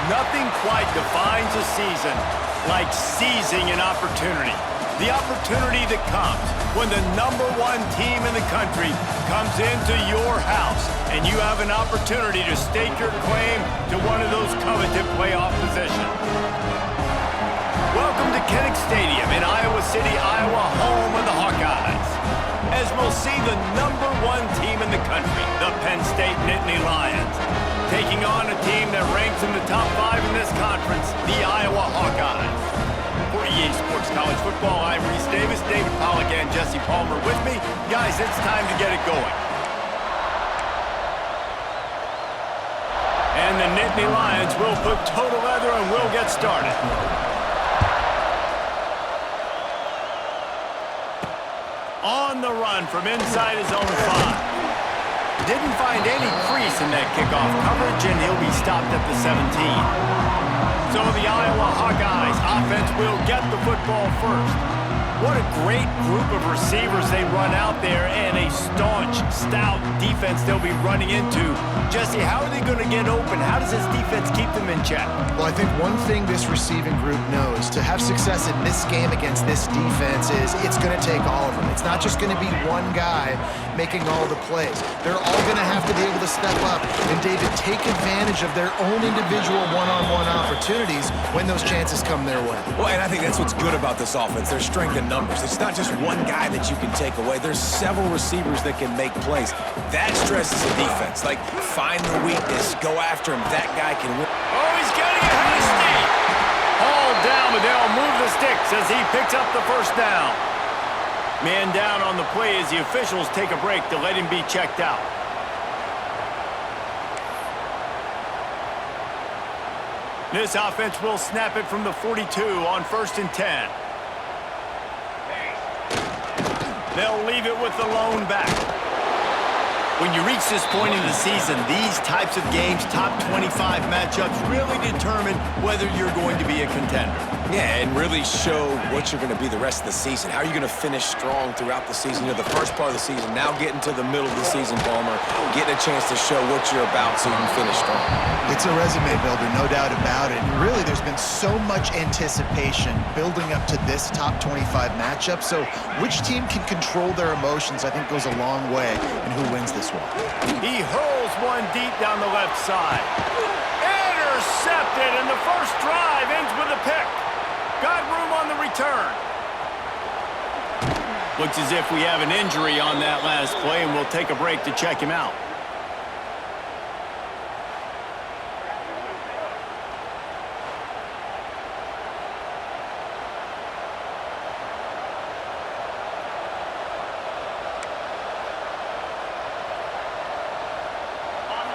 Nothing quite defines a season like seizing an opportunity. The opportunity that comes when the #1 team in the country comes into your house and you have an opportunity to stake your claim to one of those coveted playoff positions. Welcome to Kinnick Stadium in Iowa City, Iowa, home of the Hawkeyes. As we'll see the #1 team in the country, the Penn State Nittany Lions, taking on a team that ranks in the top 5 in this conference, the Iowa Hawkeyes. For EA Sports College Football, I'm Reese Davis, David Pollack, and Jesse Palmer with me. Guys, it's time to get it going. And the Nittany Lions will put total leather and we'll get started. On the run from inside his own 5. Didn't find any crease in that kickoff coverage, and he'll be stopped at the 17. So the Iowa Hawkeyes offense will get the football first. What a great group of receivers they run out there, and a staunch, stout defense they'll be running into. Jesse, how are they going to get open? How does this defense keep them in check? Well, I think one thing this receiving group knows, to have success in this game against this defense, is it's going to take all of them. It's not just going to be one guy making all the plays. They're all going to have to be able to step up and, David, take advantage of their own individual one-on-one opportunities when those chances come their way. Well, and I think that's what's good about this offense, their strength in numbers. It's not just one guy that you can take away. There's several receivers that can make plays. That stresses the defense. Like, find the weakness, go after him. That guy can win. Oh, he's getting it hasty. Hauled down, but they'll move the sticks as he picks up the first down. Man down on the play as the officials take a break to let him be checked out. This offense will snap it from the 42 on 1st and 10. They'll leave it with the lone back. When you reach this point in the season, these types of games, top 25 matchups, really determine whether you're going to be a contender. Yeah, and really show what you're going to be the rest of the season. How are you going to finish strong throughout the season? You know, the first part of the season, now getting to the middle of the season, Palmer, getting a chance to show what you're about so you can finish strong. It's a resume builder, no doubt about it. And really, there's been so much anticipation building up to this top 25 matchup. So which team can control their emotions, I think, goes a long way in who wins this one. He hurls one deep down the left side. Intercepted, and the first drive ends with a pick. Got room on the return. Looks as if we have an injury on that last play, and we'll take a break to check him out.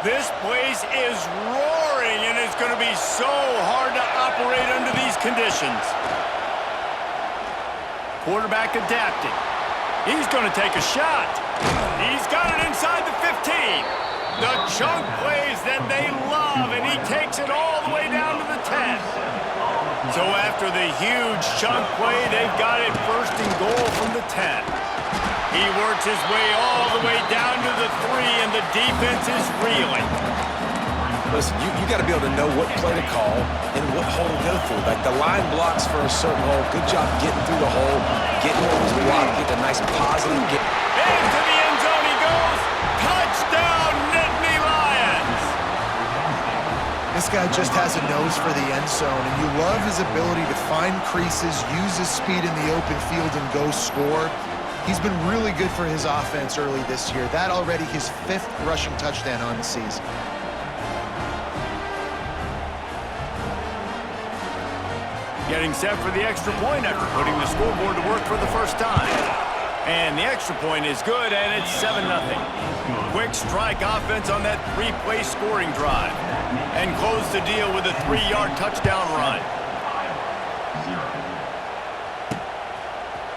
This place is roaring, and it's going to be so hard to operate under these conditions. Quarterback adapting. He's going to take a shot. He's got it inside the 15. The chunk plays that they love, and he takes it all the way down to the 10. So after the huge chunk play, they've got it 1st and goal from the 10. He works his way all the way down to the 3, and the defense is reeling. Listen, you got to be able to know what play to call and what hole to go through. Like, the line blocks for a certain hole. Good job getting through the hole, getting what was blocked, getting a nice positive. Into the end zone he goes. Touchdown, Nittany Lions! This guy just has a nose for the end zone, and you love his ability to find creases, use his speed in the open field, and go score. He's been really good for his offense early this year. That already his 5th rushing touchdown on the season. Getting set for the extra point after putting the scoreboard to work for the first time. And the extra point is good, and it's 7-0. Quick strike offense on that 3-play scoring drive. And close the deal with a 3-yard touchdown run.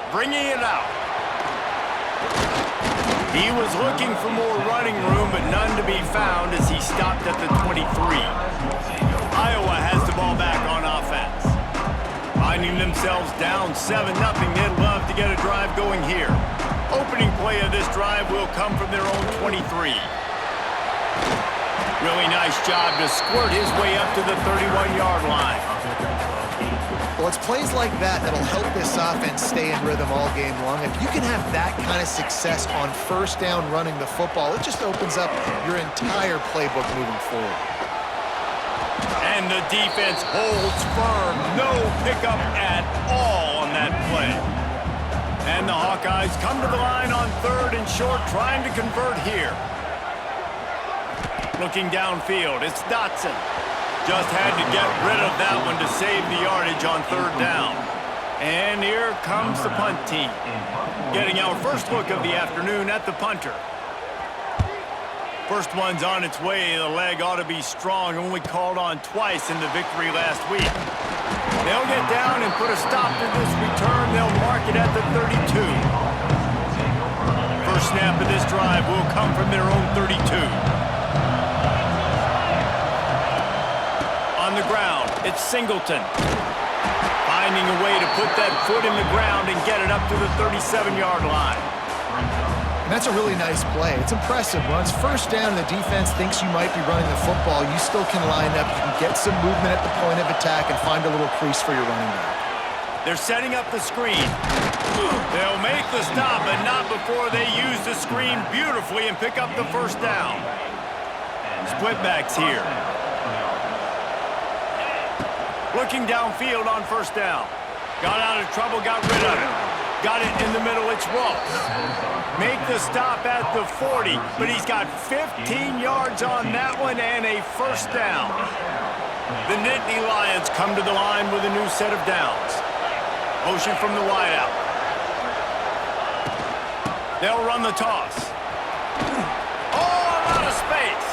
Bringing it out. He was looking for more running room, but none to be found as he stopped at the 23. Iowa has the ball back on offense. Finding themselves down 7-0, they'd love to get a drive going here. Opening play of this drive will come from their own 23. Really nice job to squirt his way up to the 31-yard line. Well, it's plays like that that'll help this offense stay in rhythm all game long. If you can have that kind of success on first down running the football, it just opens up your entire playbook moving forward. And the defense holds firm. No pickup at all on that play. And the Hawkeyes come to the line on 3rd and short, trying to convert here. Looking downfield, it's Dotson. Just had to get rid of that one to save the yardage on 3rd down. And here comes the punt team. Getting our first look of the afternoon at the punter. First one's on its way. The leg ought to be strong. Only called on twice in the victory last week. They'll get down and put a stop to this return. They'll mark it at the 32. First snap of this drive will come from their own 32. On the ground, it's Singleton. Finding a way to put that foot in the ground and get it up to the 37-yard line. And that's a really nice play. It's impressive. When it's first down and the defense thinks you might be running the football, you still can line up. You can get some movement at the point of attack and find a little crease for your running back. They're setting up the screen. They'll make the stop, but not before they use the screen beautifully and pick up the first down. Split backs here. Looking downfield on first down. Got out of trouble, got rid of it. Got it in the middle, it's Ross. Make the stop at the 40, but he's got 15 yards on that one and a first down. The Nittany Lions come to the line with a new set of downs. Motion from the wideout. They'll run the toss. Oh, a lot of space.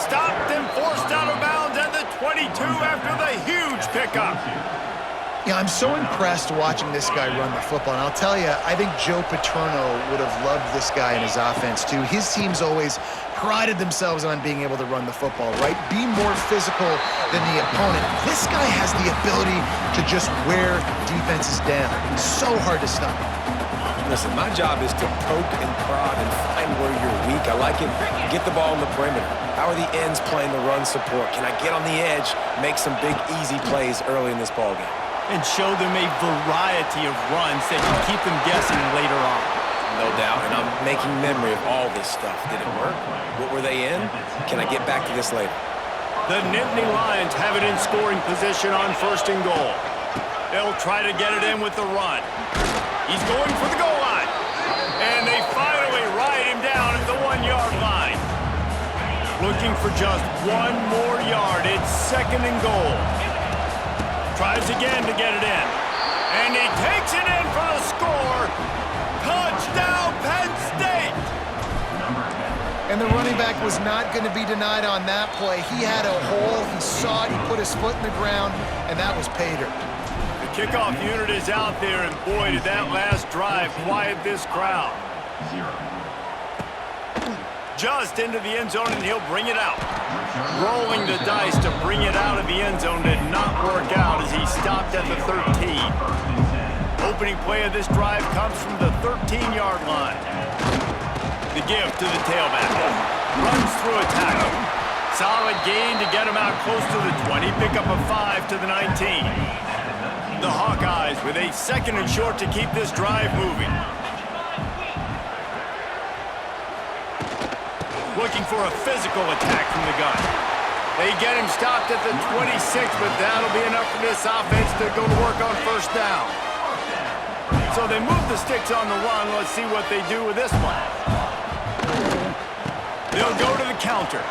Stopped and forced out of bounds at the 22 after the huge pickup. Yeah, I'm so impressed watching this guy run the football. And I'll tell you, I think Joe Paterno would have loved this guy in his offense too. His teams always prided themselves on being able to run the football, right? Be more physical than the opponent. This guy has the ability to just wear defenses down. So hard to stop. Listen, my job is to poke and prod and find where you're weak. I like it. Get the ball in the perimeter. How are the ends playing the run support? Can I get on the edge, make some big, easy plays early in this ballgame? And show them a variety of runs that can keep them guessing later on. No doubt, and I'm making memory of all this stuff. Did it work? What were they in? Can I get back to this later? The Nittany Lions have it in scoring position on 1st and goal. They'll try to get it in with the run. He's going for the goal line. And they finally ride him down at the 1-yard line. Looking for just one more yard. It's 2nd and goal. Tries again to get it in. And he takes it in for the score. Touchdown, Penn State! And the running back was not going to be denied on that play. He had a hole. He saw it. He put his foot in the ground, and that was pay dirt. The kickoff unit is out there, and boy, did that last drive quiet this crowd. Just into the end zone, and he'll bring it out. Rolling the dice to bring it out of the end zone did not work out as he stopped at the 13. Opening play of this drive comes from the 13-yard line. The give to the tailback. Runs through a tackle. Solid gain to get him out close to the 20. Pick up a 5 to the 19. The Hawkeyes with a 2nd and short to keep this drive moving. Looking for a physical attack from the gun. They get him stopped at the 26, but that'll be enough for this offense to go to work on 1st down. So they move the sticks on the run. Let's see what they do with this one. They'll go to the counter.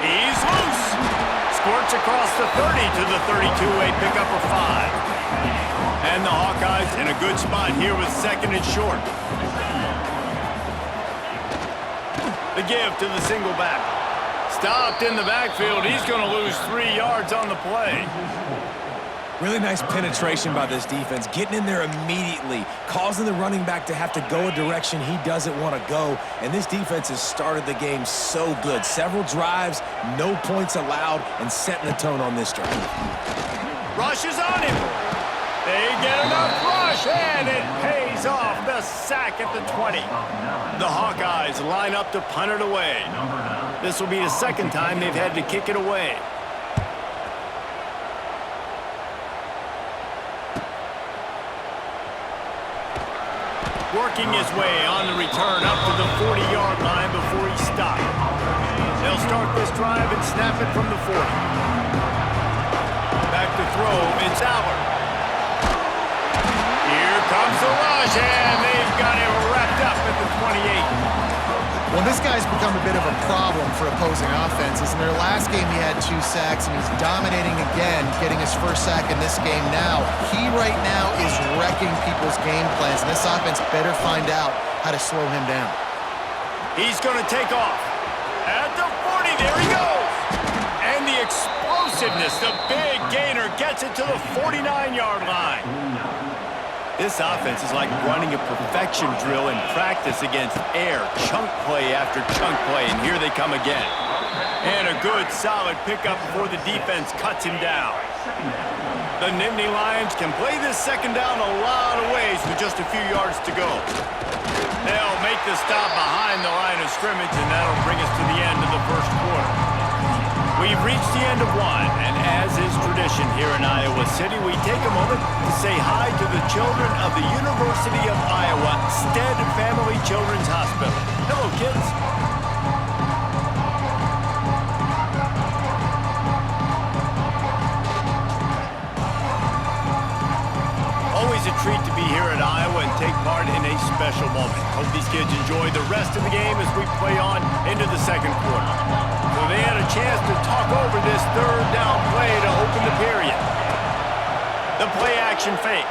He's loose. Squirts across the 30 to the 32, a pickup of 5. And the Hawkeyes in a good spot here with 2nd and short. The give to the single back. Stopped in the backfield. He's going to lose 3 yards on the play. Really nice penetration by this defense, getting in there immediately, causing the running back to have to go a direction he doesn't want to go. And this defense has started the game so good. Several drives, no points allowed, and setting the tone on this drive. Rush is on him. They get enough rush, and it pays pays off. The sack at the 20. The Hawkeyes line up to punt it away. This will be the second time they've had to kick it away. Working his way on the return up to the 40-yard line before he stopped. They'll start this drive and snap it from the 40. Back to throw, it's Allard. Here comes the rush, and they've got it wrapped up at the 28. Well, this guy's become a bit of a problem for opposing offenses. In their last game, he had 2 sacks, and he's dominating again, getting his first sack in this game now. He right now is wrecking people's game plans, and this offense better find out how to slow him down. He's going to take off. At the 40, there he goes. And the explosiveness, the big gainer gets it to the 49-yard line. This offense is like running a perfection drill in practice against air, chunk play after chunk play, and here they come again. And a good, solid pickup before the defense cuts him down. The Nittany Lions can play this second down a lot of ways with just a few yards to go. They'll make the stop behind the line of scrimmage, and that'll bring us to the end of the first quarter. We've reached the end of one, and as is tradition here in Iowa City, we take a moment to say hi to the children of the University of Iowa Stead Family Children's Hospital. Hello, kids. Always a treat to be here at Iowa and take part in a special moment. Hope these kids enjoy the rest of the game as we play on into the second quarter. So they had a chance to talk over this third down play to open the period. The play action fake.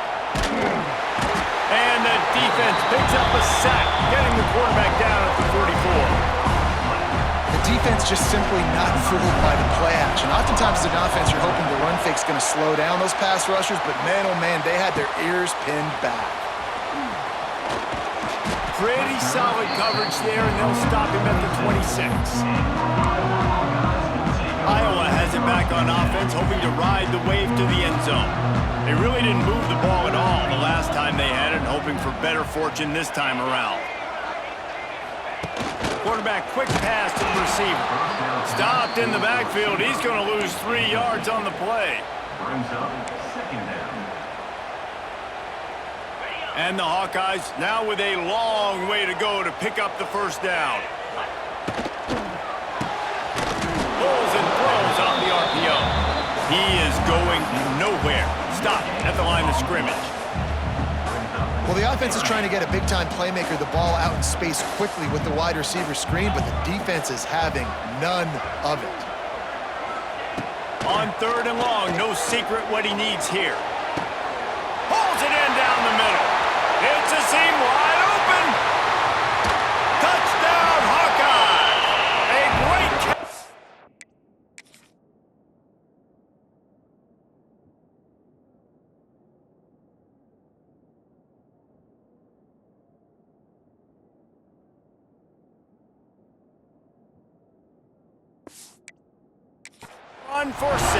And the defense picks up a sack, getting the quarterback down at the 44. The defense just simply not fooled by the play action. Oftentimes as an offense, you're hoping the run fake's going to slow down those pass rushers, but man, oh man, they had their ears pinned back. Pretty solid coverage there, and they'll stop him at the 26. Iowa has it back on offense, hoping to ride the wave to the end zone. They really didn't move the ball at all the last time they had it, and hoping for better fortune this time around. Quarterback quick pass to the receiver. Stopped in the backfield. He's going to lose 3 yards on the play. Brings up second down. And the Hawkeyes now with a long way to go to pick up the first down. Pulls and throws off the RPO. He is going nowhere. Stop at the line of scrimmage. Well, the offense is trying to get a big-time playmaker the ball out in space quickly with the wide receiver screen, but the defense is having none of it. On third and long, no secret what he needs here. Pulls it in down the middle. It's a seam wide open. Touchdown, Hawkeye! A great catch. Run for 6.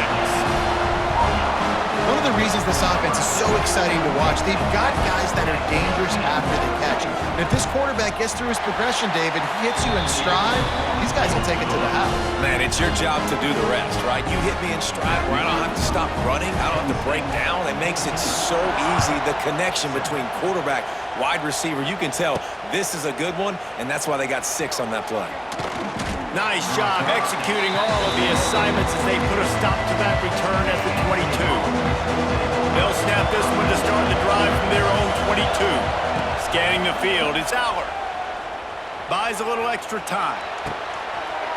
One of the reasons this offense is so exciting to watch, they've got guys that are dangerous after the catch. And if this quarterback gets through his progression, David, he hits you in stride, these guys will take it to the house. Man, it's your job to do the rest, right? You hit me in stride where I don't have to stop running. I don't have to break down. It makes it so easy. The connection between quarterback, wide receiver, you can tell this is a good one, and that's why they got 6 on that play. Nice job executing all of the assignments as they put a stop to that return at the 22. They'll snap this one to start the drive from their own 22. Scanning the field, it's Allard. Buys a little extra time.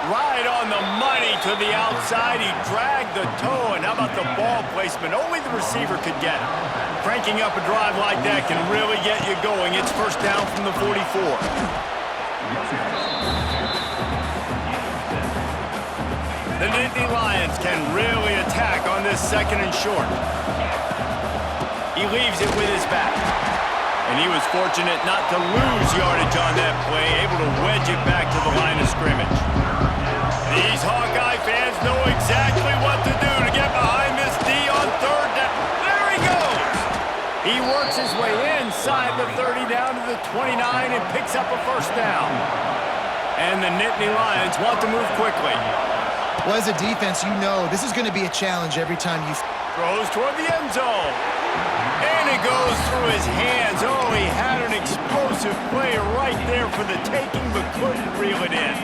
Right on the money to the outside. He dragged the toe, and how about the ball placement? Only the receiver could get it. Cranking up a drive like that can really get you going. It's first down from the 44. The Nittany Lions can really attack on this second and short. He leaves it with his back. And he was fortunate not to lose yardage on that play, able to wedge it back to the line of scrimmage. These Hawkeye fans know exactly what to do to get behind this D on third down. There he goes! He works his way inside inside the 30 down to the 29 and picks up a first down. And the Nittany Lions want to move quickly. Well, as a defense, you know this is going to be a challenge every time you... Throws toward the end zone. And it goes through his hands. Oh, he had an explosive play right there for the taking, but couldn't reel it in.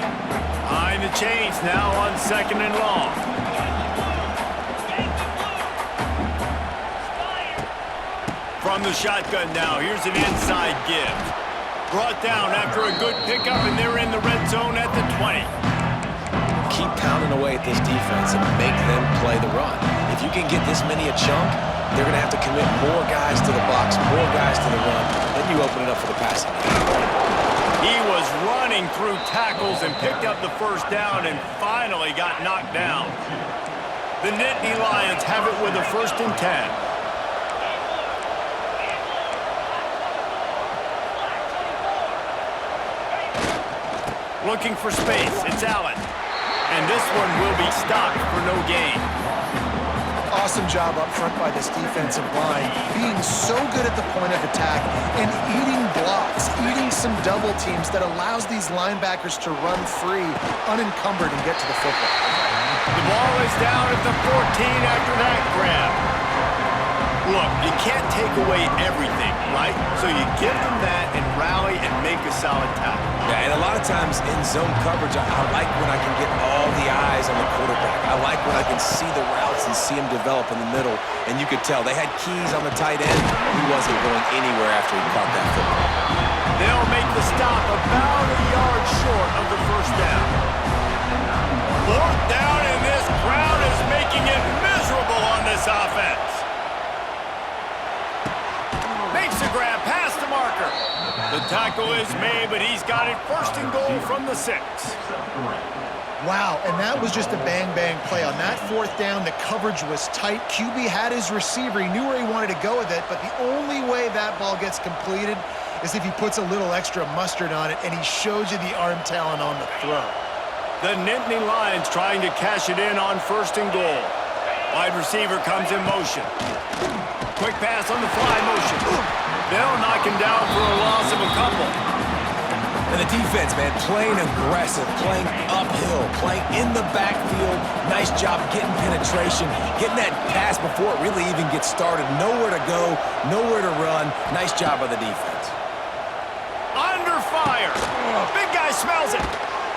Behind the chains now on 2nd and long. From the shotgun now, here's an inside give. Brought down after a good pickup, and they're in the red zone at the 20. Keep pounding away at this defense and make them play the run. If you can get this many a chunk, they're going to have to commit more guys to the box, more guys to the run. Then you open it up for the passing game. He was running through tackles and picked up the first down and finally got knocked down. The Nittany Lions have it with a 1st and 10. Looking for space. It's Allen. And this one will be stopped for no gain. Awesome job up front by this defensive line, being so good at the point of attack and eating blocks, eating some double teams that allows these linebackers to run free, unencumbered, and get to the football. The ball is down at the 14 after that grab. Look, you can't take away everything, right? So you give them that and rally and make a solid tackle. Yeah, and a lot of times in zone coverage, I like when I can get all the eyes on the quarterback. I like when I can see the routes and see him develop in the middle. And you could tell they had keys on the tight end. He wasn't going anywhere after he caught that football. They'll make the stop about a yard short of the first down. 4th down, and this crowd is making it miserable on this offense. Makes the grab past the marker. The tackle is made, but he's got it 1st and goal from the 6. Wow, and that was just a bang-bang play. On that 4th down, the coverage was tight. QB had his receiver. He knew where he wanted to go with it, but the only way that ball gets completed is if he puts a little extra mustard on it, and he shows you the arm talent on the throw. The Nittany Lions trying to cash it in on 1st and goal. Wide receiver comes in motion. Quick pass on the fly motion. They'll knock him down for a loss of a couple. And the defense, man, playing aggressive, playing uphill, playing in the backfield. Nice job getting penetration, getting that pass before it really even gets started. Nowhere to go, nowhere to run. Nice job by the defense. Under fire. Big guy smells it.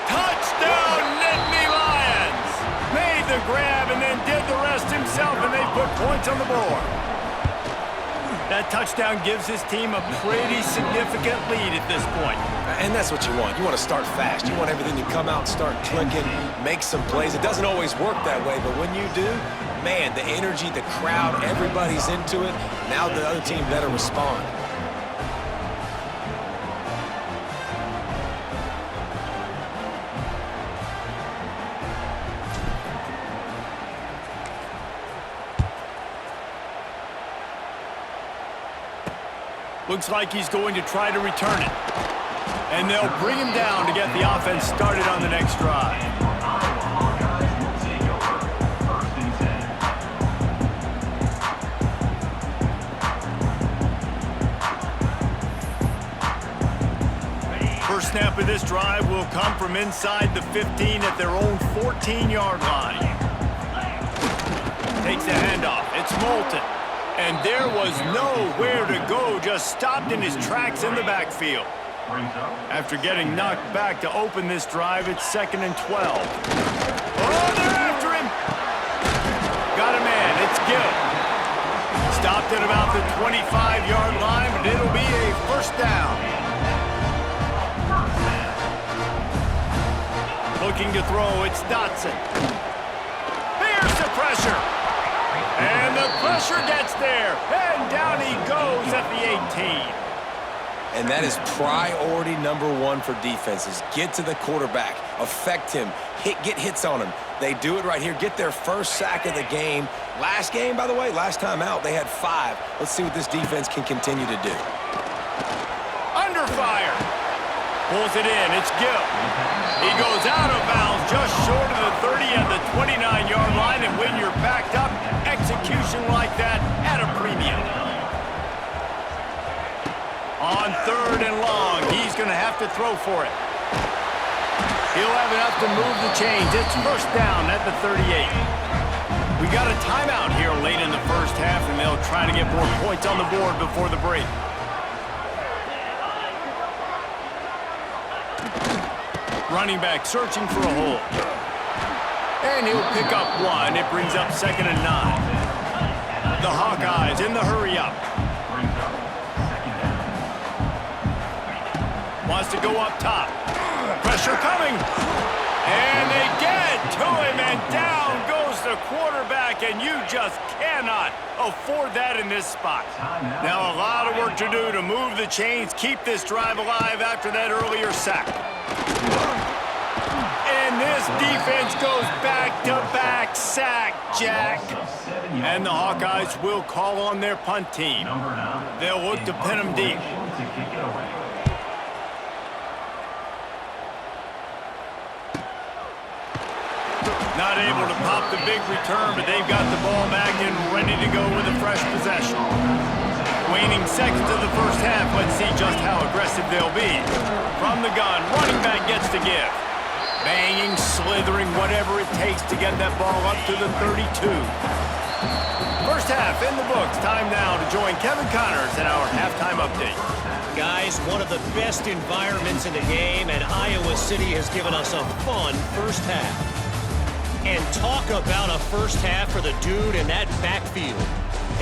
Touchdown, Nittany Lions. Made the grab and then did the rest himself, and they put points on the board. That touchdown gives his team a pretty significant lead at this point. And that's what you want. You want to start fast. You want everything to come out and start clicking, make some plays. It doesn't always work that way, but when you do, man, the energy, the crowd, everybody's into it. Now the other team better respond. Looks like he's going to try to return it. And they'll bring him down to get the offense started on the next drive. First snap of this drive will come from inside the 15 at their own 14-yard line. Takes the handoff. It's Moulton. And there was nowhere to go, just stopped in his tracks in the backfield. After getting knocked back to open this drive, it's 2nd and 12. Oh, they're after him! Got a man, it's Gill. Stopped at about the 25-yard line, but it'll be a first down. Looking to throw, it's Dotson. Here's the pressure. And the pressure gets there, and down he goes at the 18. And that is priority number 1 for defenses. Get to the quarterback, affect him, get hits on him. They do it right here, get their first sack of the game. Last game, by the way, last time out, they had 5. Let's see what this defense can continue to do. Under fire. Pulls it in, it's Gill. He goes out of bounds just short of the 30 at the 29-yard line, and when you're backed up, execution like that at a premium. 3rd and long. He's going to have to throw for it. He'll have enough to move the chains. It's 1st down at the 38. We got a timeout here late in the first half, and they'll try to get more points on the board before the break. Running back searching for a hole. And he'll pick up 1. It brings up 2nd and 9. The Hawkeyes in the hurry up. Wants to go up top. Pressure coming. And they get to him, and down goes the quarterback, and you just cannot afford that in this spot. Now a lot of work to do to move the chains, keep this drive alive after that earlier sack. And this defense goes back-to-back sack, Jack. And the Hawkeyes will call on their punt team. They'll look to pin them deep. Not able to pop the big return, but they've got the ball back and ready to go with a fresh possession. Waning seconds of the first half. Let's see just how aggressive they'll be. From the gun, running back gets to give. Banging, slithering, whatever it takes to get that ball up to the 32. First half in the books. Time now to join Kevin Connors in our halftime update. Guys, one of the best environments in the game, and Iowa City has given us a fun first half. And talk about a first half for the dude in that backfield.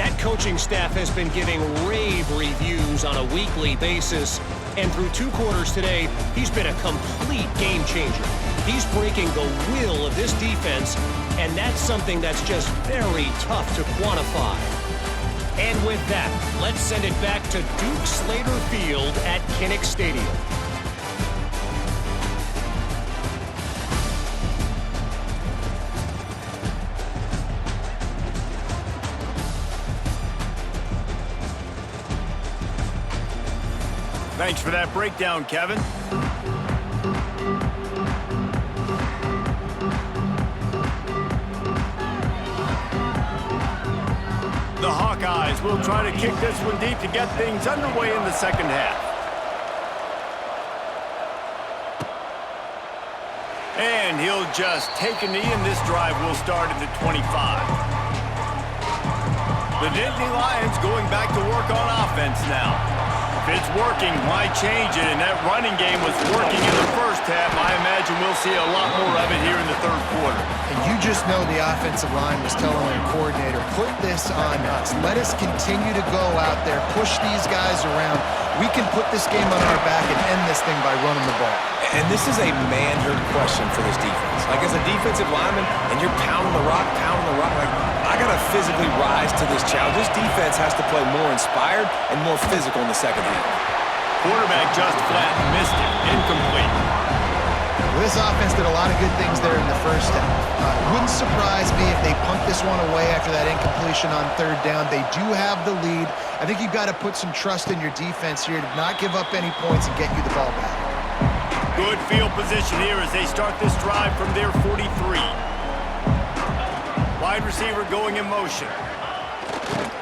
That coaching staff has been giving rave reviews on a weekly basis. And through 2 quarters today, he's been a complete game changer. He's breaking the will of this defense, and that's something that's just very tough to quantify. And with that, let's send it back to Duke Slater Field at Kinnick Stadium. Thanks for that breakdown, Kevin. The Hawkeyes will try to kick this one deep to get things underway in the second half. And he'll just take a knee, and this drive will start at the 25. The Nittany Lions going back to work on offense now. If it's working, why change it? And that running game was working in the first half. I imagine we'll see a lot more of it here in the 3rd quarter. And you just know the offensive line was telling their coordinator, put this on us. Let us continue to go out there, push these guys around. We can put this game on our back and end this thing by running the ball. And this is a manhood question for this defense. Like, as a defensive lineman, and you're pounding the rock, like, I got to physically rise to this challenge. This defense has to play more inspired and more physical in the second half. Quarterback just flat, missed it, incomplete. Well, this offense did a lot of good things there in the first half. Wouldn't surprise me if they punt this one away after that incompletion on 3rd down. They do have the lead. I think you've got to put some trust in your defense here to not give up any points and get you the ball back. Good field position here as they start this drive from their 43. Wide receiver going in motion.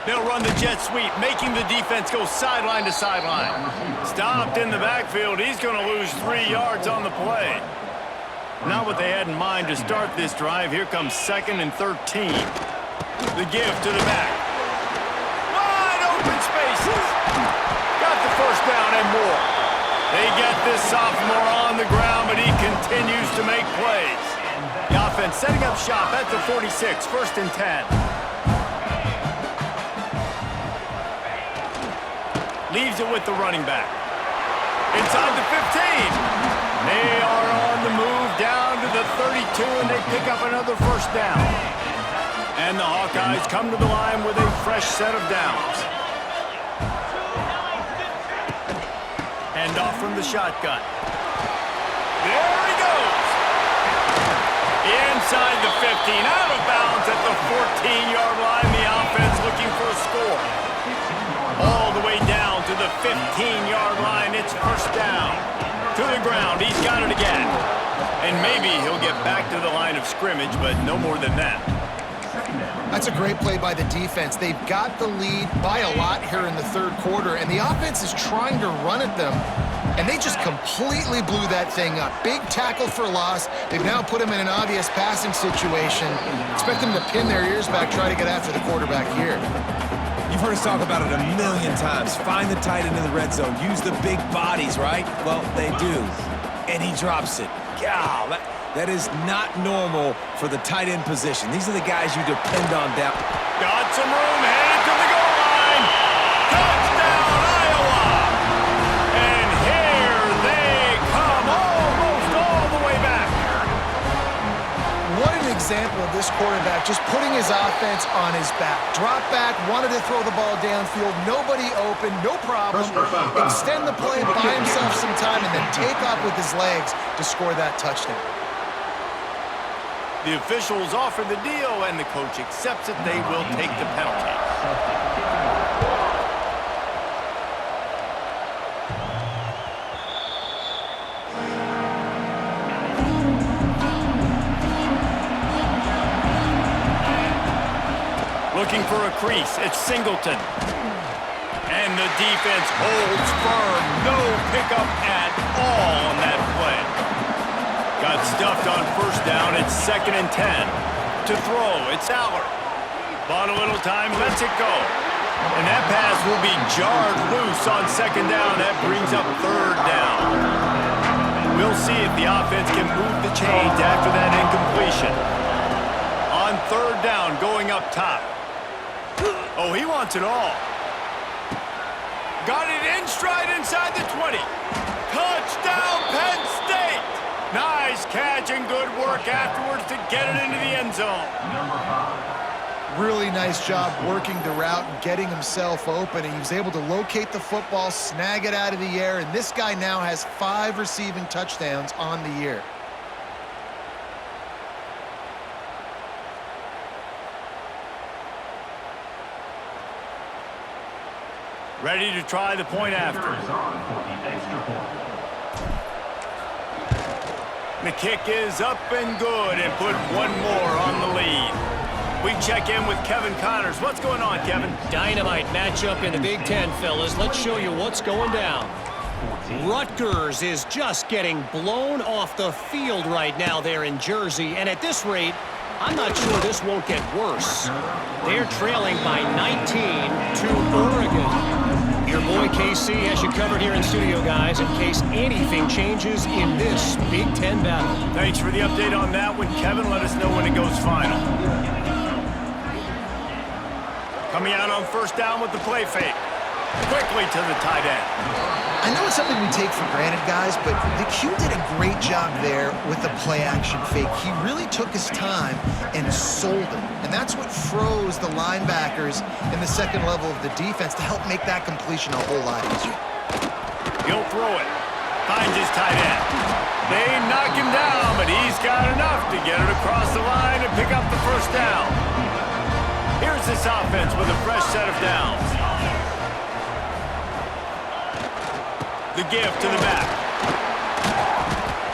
They'll run the jet sweep, making the defense go sideline to sideline. Stopped in the backfield. He's going to lose 3 yards on the play. Not what they had in mind to start this drive. Here comes 2nd and 13. The give to the back. Wide open spaces. Got the first down and more. They get this sophomore on the ground, but he continues to make plays. The offense setting up shop at the 46, 1st and 10. Leaves it with the running back. Inside the 15. They are on the move down to the 32, and they pick up another first down. And the Hawkeyes come to the line with a fresh set of downs. Hand off from the shotgun. There he goes. Inside the 15, out of bounds at the 14-yard line. The offense looking for a score. All the way down to the 15-yard line. It's first down. To the ground. He's got it again. And maybe he'll get back to the line of scrimmage, but no more than that. That's a great play by the defense. They've got the lead by a lot here in the third quarter, and the offense is trying to run at them, and they just completely blew that thing up. Big tackle for loss. They've now put him in an obvious passing situation. Expect them to pin their ears back, try to get after the quarterback here. You've heard us talk about it a million times. Find the tight end in the red zone. Use the big bodies, right? Well, they do. And he drops it. God, that is not normal for the tight end position. These are the guys you depend on down. Got some room, headed to the goal line. Touchdown, Iowa! And here they come, almost all the way back. What an example of this quarterback just putting his offense on his back. Drop back, wanted to throw the ball downfield, nobody open, no problem. Extend the play, buy himself some time, and then take off with his legs to score that touchdown. The officials offer the deal, and the coach accepts it. They will take the penalty. Looking for a crease. It's Singleton. And the defense holds firm. No pickup at all on that play. Got stuffed on first down. It's 2nd and 10. To throw, it's Aller. Bought a little time, lets it go. And that pass will be jarred loose on 2nd down. That brings up 3rd down. We'll see if the offense can move the chains after that incompletion. On 3rd down, going up top. Oh, he wants it all. Got it in stride inside the 20. Touchdown, Penn State! Nice catch and good work afterwards to get it into the end zone. Really nice job working the route and getting himself open, and he was able to locate the football, snag it out of the air, and this guy now has 5 receiving touchdowns on the year. Ready to try the point after. The kick is up and good and put one more on the lead. We check in with Kevin Connors. What's going on, Kevin? Dynamite matchup in the Big Ten, fellas. Let's show you what's going down. Rutgers is just getting blown off the field right now there in Jersey, and at this rate, I'm not sure this won't get worse. They're trailing by 19 to Oregon. Your boy KC has you covered here in studio, guys, in case anything changes in this Big Ten battle. Thanks for the update on that one, Kevin. Let us know when it goes final. Coming out on first down with the play fake. Quickly to the tight end. I know it's something we take for granted, guys, but the Q did a great job there with the play-action fake. He really took his time and sold it. And that's what froze the linebackers in the second level of the defense to help make that completion a whole lot easier. He'll throw it. Finds his tight end. They knock him down, but he's got enough to get it across the line and pick up the first down. Here's this offense with a fresh set of downs. The give to the back.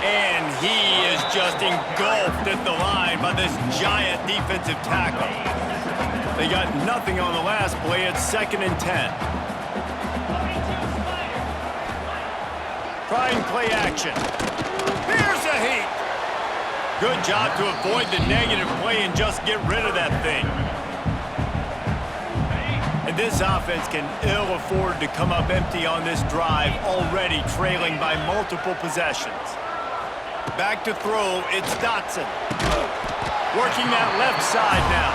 And he is just engulfed at the line by this giant defensive tackle. They got nothing on the last play. It's 2nd and 10. Trying play action. Here's a heat. Good job to avoid the negative play and just get rid of that thing. And this offense can ill afford to come up empty on this drive, already trailing by multiple possessions. Back to throw, it's Dotson. Working that left side now.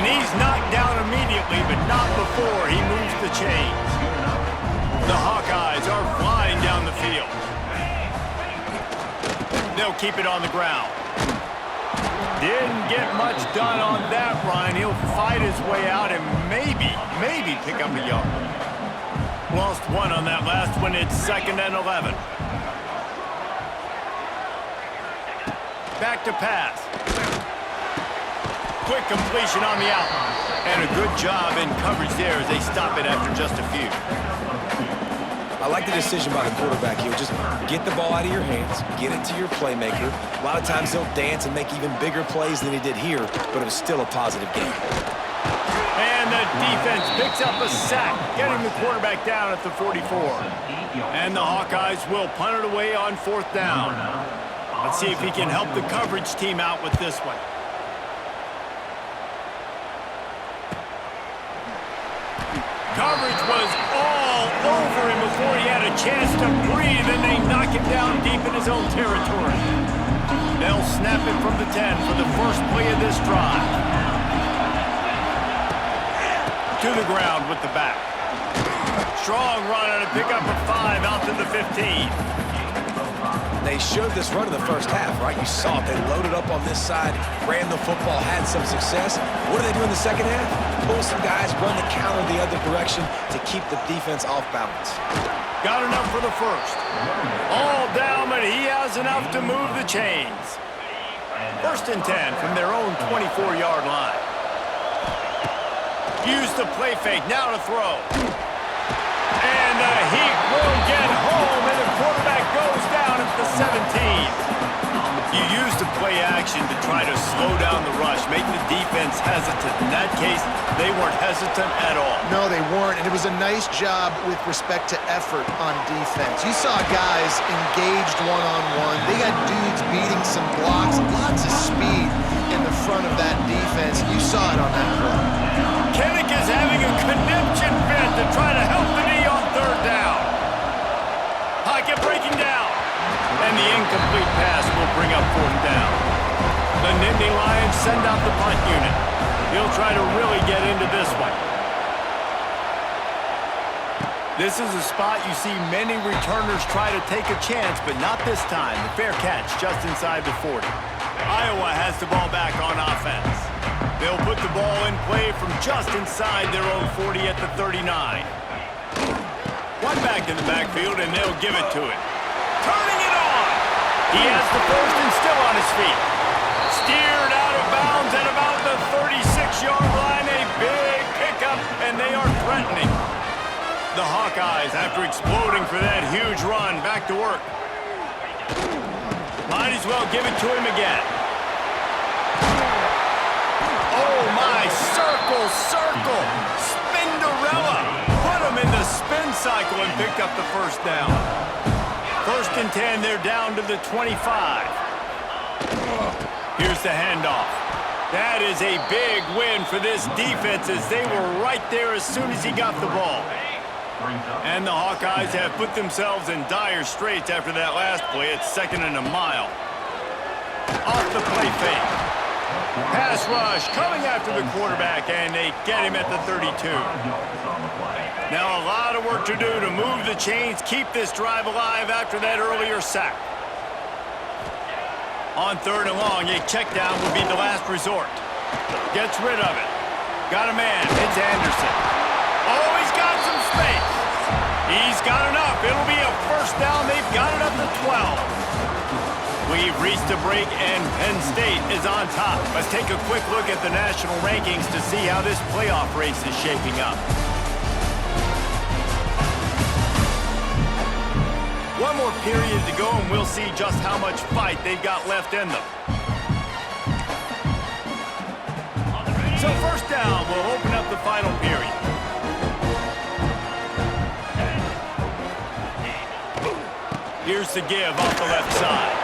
And he's knocked down immediately, but not before he moves the chains. The Hawkeyes are flying down the field. They'll keep it on the ground. Didn't get much done on that run. He'll fight his way out and maybe pick up a yard. Lost one on that last one. It's 2nd and 11. Back to pass. Quick completion on the out. And a good job in coverage there as they stop it after just a few. I like the decision by the quarterback here. Just get the ball out of your hands, get it to your playmaker. A lot of times he'll dance and make even bigger plays than he did here, but it was still a positive game. And the defense picks up a sack, getting the quarterback down at the 44. And the Hawkeyes will punt it away on 4th down. Let's see if he can help the coverage team out with this one. Coverage was all over him before he had a chance to breathe, and they knock him down deep in his own territory. They'll snap it from the 10 for the first play of this drive. To the ground with the back. Strong run on a pickup of 5 out to the 15. They showed this run in the first half, right? You saw it. They loaded up on this side, ran the football, had some success. What do they do in the second half? Pull some guys, run the counter the other direction to keep the defense off balance. Got enough for the first. All down, but he has enough to move the chains. 1st and 10 from their own 24-yard line. Use the play fake, now to throw. And the heat will get home, and the quarterback goes down at the 17. You use the play action to try to slow down the rush, make the defense hesitant. In that case, they weren't hesitant at all. No, they weren't, and it was a nice job with respect to effort on defense. You saw guys engaged one-on-one. They got dudes beating some blocks, lots of speed in the front of that defense. You saw it on that play. Kinnick is having a conniption fit to try to help the knee on 3rd down. Pocket breaking down. And the incomplete pass will bring up 4th down. The Nittany Lions send out the punt unit. He'll try to really get into this one. This is a spot you see many returners try to take a chance, but not this time. The fair catch just inside the 40. Iowa has the ball back on offense. They'll put the ball in play from just inside their own 40 at the 39. One back in the backfield, and they'll give it to him. Turning it on! He has the first and still on his feet. Steered out of bounds at about the 36-yard line. A big pickup, and they are threatening. The Hawkeyes, after exploding for that huge run, back to work. Might as well give it to him again. Oh, my, circle, circle, Spinderella. Put him in the spin cycle and picked up the 1st down. 1st and 10, they're down to the 25. Here's the handoff. That is a big win for this defense as they were right there as soon as he got the ball. And the Hawkeyes have put themselves in dire straits after that last play. It's 2nd and a mile. Off the play fake. Pass rush coming after the quarterback, and they get him at the 32. Now a lot of work to do to move the chains, keep this drive alive after that earlier sack. On 3rd and long, a check down would be the last resort. Gets rid of it. Got a man. It's Anderson. Oh, he's got some space. He's got enough. It'll be a 1st down. They've got it up to 12. We've reached a break, and Penn State is on top. Let's take a quick look at the national rankings to see how this playoff race is shaping up. One more period to go, and we'll see just how much fight they've got left in them. So 1st down will open up the final period. Here's the give off the left side.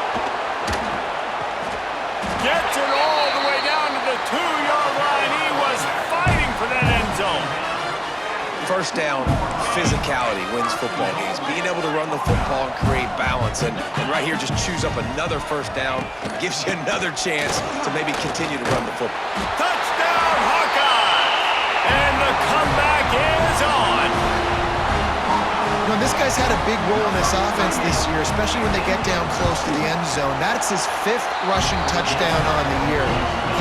Gets it all the way down to the 2-yard line. He was fighting for that end zone. 1st down, physicality wins football games. Being able to run the football and create balance. And right here, just choose up another 1st down. Gives you another chance to maybe continue to run the football. Touchdown, Hawkeye! And the comeback is on. You know, this guy's had a big role in this offense this year, especially when they get down close to the end zone. That's his 5th rushing touchdown on the year.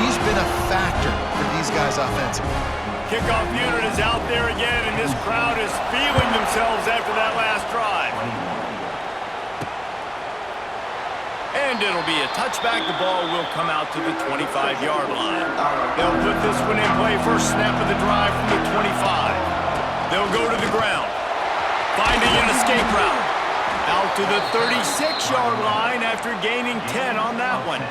He's been a factor for these guys offensively. Kickoff unit is out there again, and this crowd is feeling themselves after that last drive. And it'll be a touchback. The ball will come out to the 25-yard line. They'll put this one in play. First snap of the drive from the 25. They'll go to the ground. Finding an escape route. Out to the 36-yard line after gaining 10 on that one.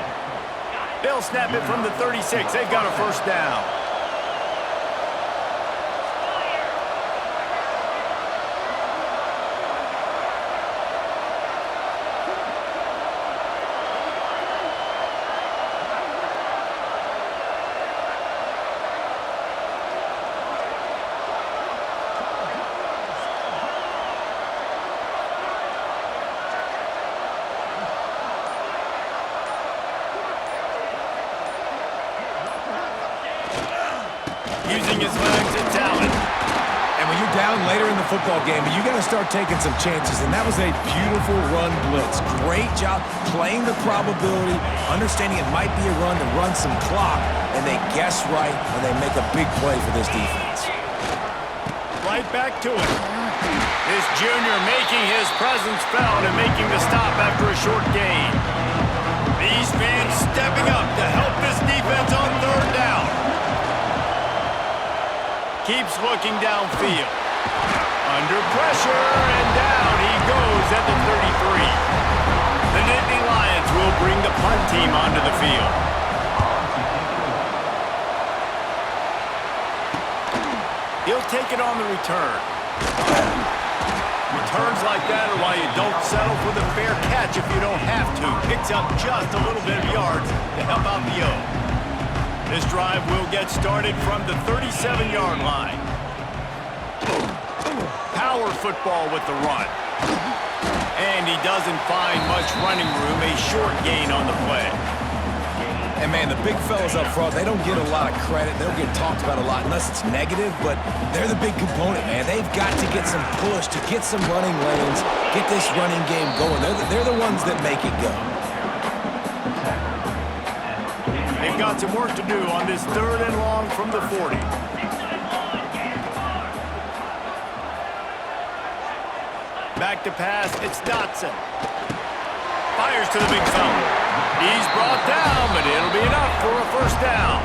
They'll snap it from the 36. They've got a first down. Using his legs, it's Allen. And when you're down later in the football game, you got to start taking some chances, and that was a beautiful run blitz. Great job playing the probability, understanding it might be a run to run some clock, and they guess right, and they make a big play for this defense. Right back to it. This junior making his presence felt and making the stop after a short gain. These fans stepping up to help this defense on third down. Keeps looking downfield. Under pressure, and down he goes at the 33. The Nittany Lions will bring the punt team onto the field. He'll take it on the return. Returns like that are why you don't settle for the fair catch if you don't have to. Picks up just a little bit of yards to help out the O. This drive will get started from the 37-yard line. Power football with the run. And he doesn't find much running room, a short gain on the play. And, man, the big fellas up front, they don't get a lot of credit. They don't get talked about a lot unless it's negative, but they're the big component, man. They've got to get some push, to get some running lanes, get this running game going. They're the ones that make it go. They've got some work to do on this third and long from the 40. Back to pass, it's Dotson. Fires to the big fella. He's brought down, but it'll be enough for a first down.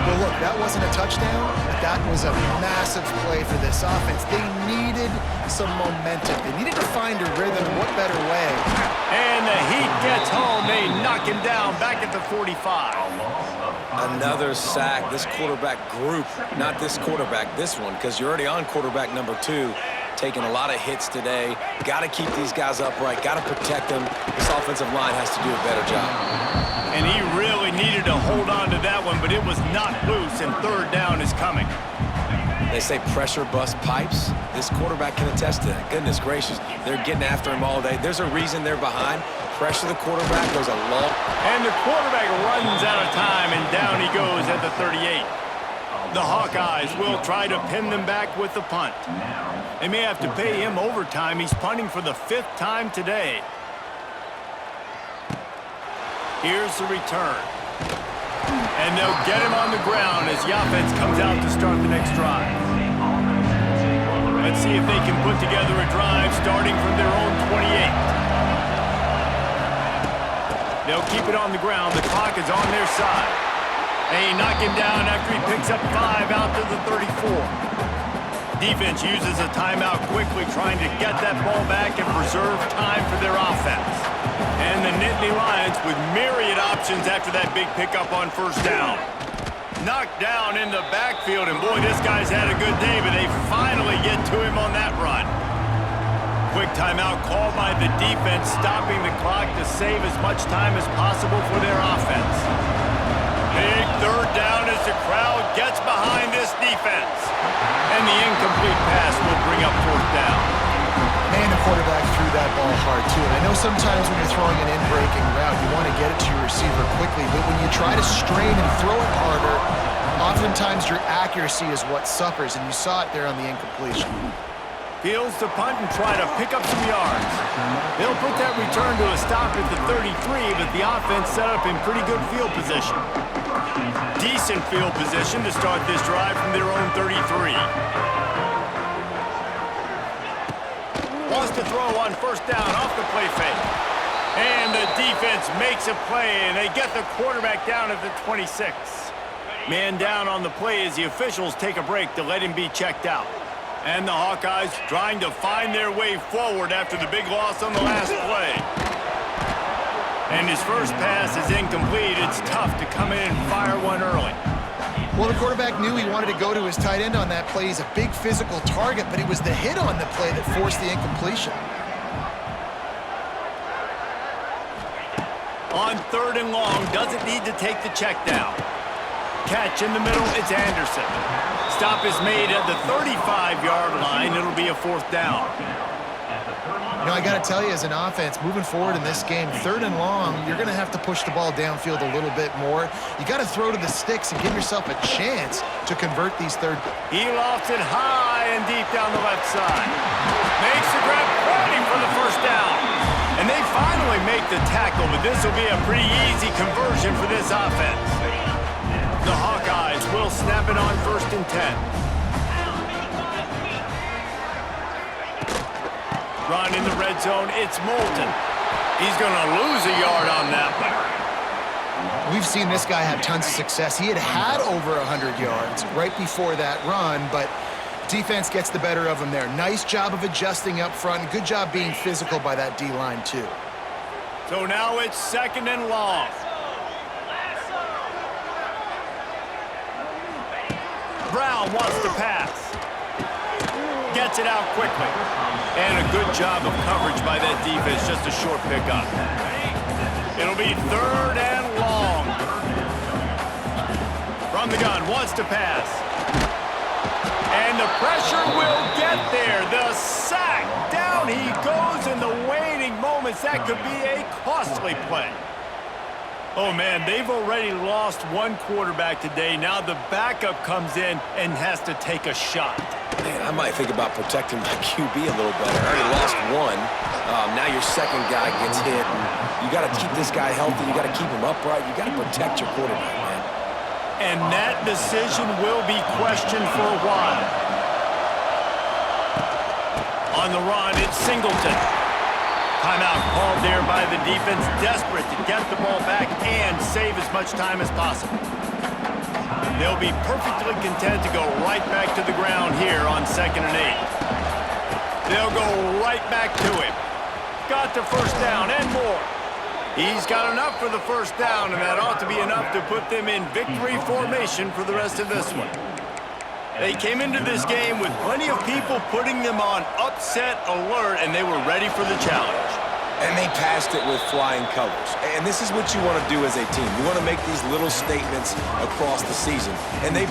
Well, look, that wasn't a touchdown, but that was a massive play for this offense. They needed some momentum. They needed to find a rhythm. What better way? And the heat gets home. They knock him down back at the 45. Another sack. This quarterback group, not this quarterback, this one, because you're already on quarterback number 2. Taking a lot of hits today. Got to keep these guys upright. Got to protect them. This offensive line has to do a better job. And he really needed to hold on to that one, but it was not loose, and third down is coming. They say pressure busts pipes. This quarterback can attest to that. Goodness gracious. They're getting after him all day. There's a reason they're behind. Pressure the quarterback goes a long. And the quarterback runs out of time, and down he goes at the 38. The Hawkeyes will try to pin them back with the punt. They may have to pay him overtime. He's punting for the 5th time today. Here's the return. And they'll get him on the ground as the offense comes out to start the next drive. Let's see if they can put together a drive starting from their own 28. They'll keep it on the ground. The clock is on their side. They knock him down after he picks up 5 out to the 34. Defense uses a timeout quickly, trying to get that ball back and preserve time for their offense. And the Nittany Lions with myriad options after that big pickup on first down. Knocked down in the backfield, and boy, this guy's had a good day, but they finally get to him on that run. Quick timeout called by the defense, stopping the clock to save as much time as possible for their offense. Big third down as the crowd gets behind this defense. And the incomplete pass will bring up fourth down. Man, the quarterback threw that ball hard, too. And I know sometimes when you're throwing an in-breaking route, you want to get it to your receiver quickly. But when you try to strain and throw it harder, oftentimes your accuracy is what suffers. And you saw it there on the incompletion. Fields to punt and try to pick up some yards. They'll put that return to a stop at the 33, but the offense set up in pretty good field position. Decent field position to start this drive from their own 33. Wants to throw on first down off the play fake. And the defense makes a play, and they get the quarterback down at the 26. Man down on the play as the officials take a break to let him be checked out. And the Hawkeyes trying to find their way forward after the big loss on the last play. And his first pass is incomplete. It's tough to come in and fire one early. Well, the quarterback knew he wanted to go to his tight end on that play. He's a big physical target, but it was the hit on the play that forced the incompletion. On 3rd and long, doesn't need to take the check down. Catch in the middle, it's Anderson. Stop is made at the 35-yard line. It'll be a 4th down. You know, I got to tell you, as an offense, moving forward in this game, 3rd and long, you're going to have to push the ball downfield a little bit more. You got to throw to the sticks and give yourself a chance to convert these third. He lofts it high and deep down the left side. Makes the grab, ready for the 1st down. And they finally make the tackle, but this will be a pretty easy conversion for this offense. The Hawkeyes will snap it on 1st and 10. Run in the red zone, it's Moulton. He's going to lose a yard on that one. We've seen this guy have tons of success. He had over 100 yards right before that run, but defense gets the better of him there. Nice job of adjusting up front. Good job being physical by that D-line, too. So now it's 2nd and long. Brown wants to pass. Gets it out quickly. And a good job of coverage by that defense, just a short pickup. It'll be 3rd and long. From the gun, wants to pass. And the pressure will get there. The sack. Down he goes in the waning moments. That could be a costly play. Oh, man, they've already lost one quarterback today. Now the backup comes in and has to take a shot. Man, I might think about protecting my QB a little better. I already lost one. Now your second guy gets hit. And you got to keep this guy healthy. You got to keep him upright. You got to protect your quarterback, man. And that decision will be questioned for a while. On the run, it's Singleton. Timeout called there by the defense, desperate to get the ball back and save as much time as possible. They'll be perfectly content to go right back to the ground here on 2nd and 8. They'll go right back to him. Got the 1st down and more. He's got enough for the 1st down, and that ought to be enough to put them in victory formation for the rest of this one. They came into this game with plenty of people putting them on upset alert, and they were ready for the challenge. And they passed it with flying colors. And this is what you want to do as a team. You want to make these little statements across the season. And they